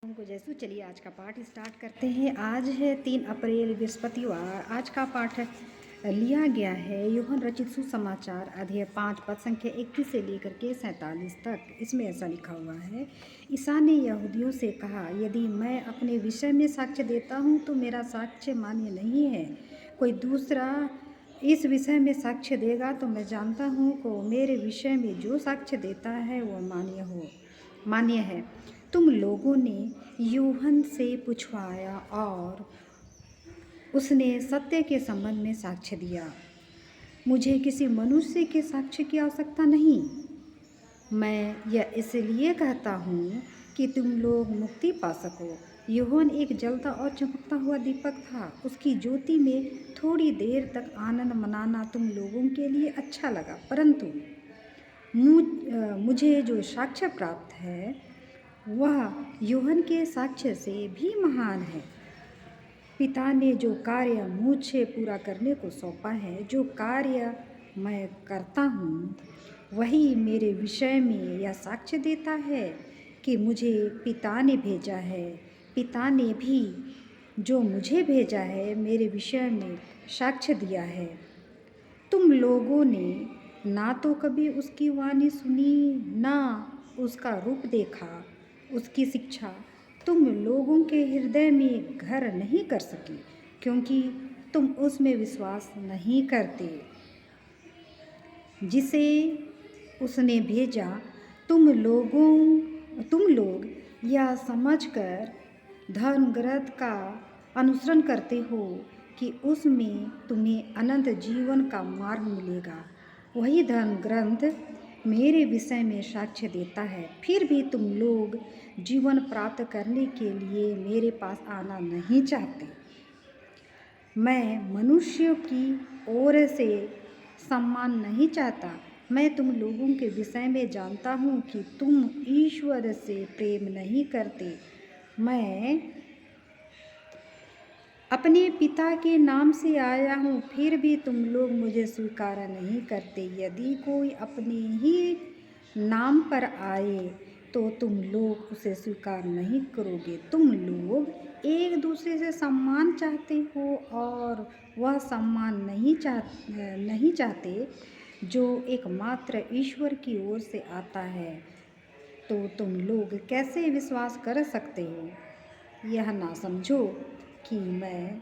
को जैसु चलिए आज का पाठ स्टार्ट करते हैं। आज है 3 अप्रैल बृहस्पतिवार। आज का पाठ लिया गया है यूहन्ना रचित सुसमाचार अध्याय 5 पद संख्या 31 से लेकर के 47 तक। इसमें ऐसा लिखा हुआ है, ईसा ने यहूदियों से कहा, यदि मैं अपने विषय में साक्ष्य देता हूँ तो मेरा साक्ष्य मान्य नहीं है। कोई दूसरा इस विषय में साक्ष्य देगा तो मैं जानता हूँ कि मेरे विषय में जो साक्ष्य देता है वह मान्य है। तुम लोगों ने यूहन्ना से पूछवाया और उसने सत्य के संबंध में साक्ष्य दिया। मुझे किसी मनुष्य के साक्ष्य की आवश्यकता नहीं। मैं यह इसलिए कहता हूँ कि तुम लोग मुक्ति पा सको। यूहन्ना एक जलता और चमकता हुआ दीपक था। उसकी ज्योति में थोड़ी देर तक आनंद मनाना तुम लोगों के लिए अच्छा लगा, परंतु मुझे जो साक्ष्य प्राप्त है वह यूहन्ना के साक्ष्य से भी महान है। पिता ने जो कार्य मुझे पूरा करने को सौंपा है, जो कार्य मैं करता हूँ, वही मेरे विषय में यह साक्ष्य देता है कि मुझे पिता ने भेजा है। पिता ने भी जो मुझे भेजा है मेरे विषय में साक्ष्य दिया है। तुम लोगों ने ना तो कभी उसकी वाणी सुनी, ना उसका रूप देखा। उसकी शिक्षा तुम लोगों के हृदय में घर नहीं कर सकी, क्योंकि तुम उसमें विश्वास नहीं करते। जिसे उसने भेजा, तुम लोग यह समझकर धर्म ग्रंथ का अनुसरण करते हो कि उसमें तुम्हें अनंत जीवन का मार्ग मिलेगा। वही धर्म ग्रंथ मेरे विषय में साक्ष्य देता है। फिर भी तुम लोग जीवन प्राप्त करने के लिए मेरे पास आना नहीं चाहते। मैं मनुष्यों की ओर से सम्मान नहीं चाहता। मैं तुम लोगों के विषय में जानता हूँ कि तुम ईश्वर से प्रेम नहीं करते। मैं अपने पिता के नाम से आया हूँ, फिर भी तुम लोग मुझे स्वीकार नहीं करते। यदि कोई अपने ही नाम पर आए तो तुम लोग उसे स्वीकार नहीं करोगे। तुम लोग एक दूसरे से सम्मान चाहते हो और वह सम्मान नहीं चाहते जो एकमात्र ईश्वर की ओर से आता है। तो तुम लोग कैसे विश्वास कर सकते हो? यह ना समझो कि मैं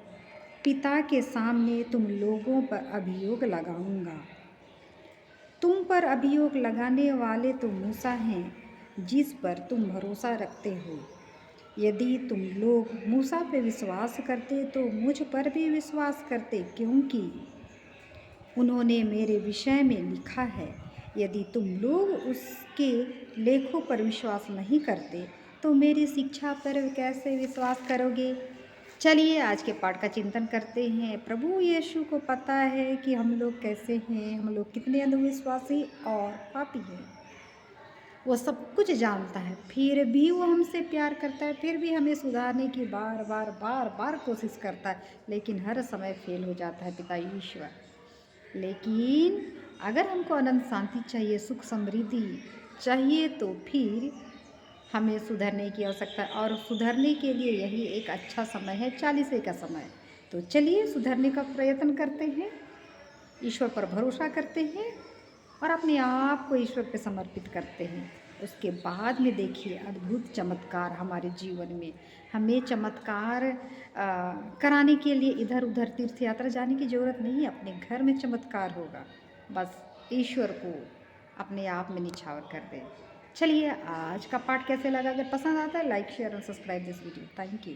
पिता के सामने तुम लोगों पर अभियोग लगाऊंगा। तुम पर अभियोग लगाने वाले तो मूसा हैं, जिस पर तुम भरोसा रखते हो। यदि तुम लोग मूसा पर विश्वास करते तो मुझ पर भी विश्वास करते, क्योंकि उन्होंने मेरे विषय में लिखा है। यदि तुम लोग उसके लेखों पर विश्वास नहीं करते तो मेरी शिक्षा पर कैसे विश्वास करोगे? चलिए आज के पाठ का चिंतन करते हैं। प्रभु यीशु को पता है कि हम लोग कैसे हैं, हम लोग कितने अंधविश्वासी और पापी हैं। वो सब कुछ जानता है, फिर भी वो हमसे प्यार करता है, फिर भी हमें सुधारने की बार बार कोशिश करता है, लेकिन हर समय फेल हो जाता है पिता ईश्वर। लेकिन अगर हमको अनंत शांति चाहिए, सुख समृद्धि चाहिए, तो फिर हमें सुधरने की आवश्यकता है। और सुधरने के लिए यही एक अच्छा समय है, 40 का समय। तो चलिए सुधरने का प्रयत्न करते हैं, ईश्वर पर भरोसा करते हैं और अपने आप को ईश्वर पे समर्पित करते हैं। उसके बाद में देखिए अद्भुत चमत्कार हमारे जीवन में। हमें चमत्कार कराने के लिए इधर उधर तीर्थ यात्रा जाने की ज़रूरत नहीं है, अपने घर में चमत्कार होगा। बस ईश्वर को अपने आप में निछावर कर दें। चलिए आज का पाठ कैसे लगा? अगर पसंद आता है लाइक शेयर और subscribe this video. Thank you.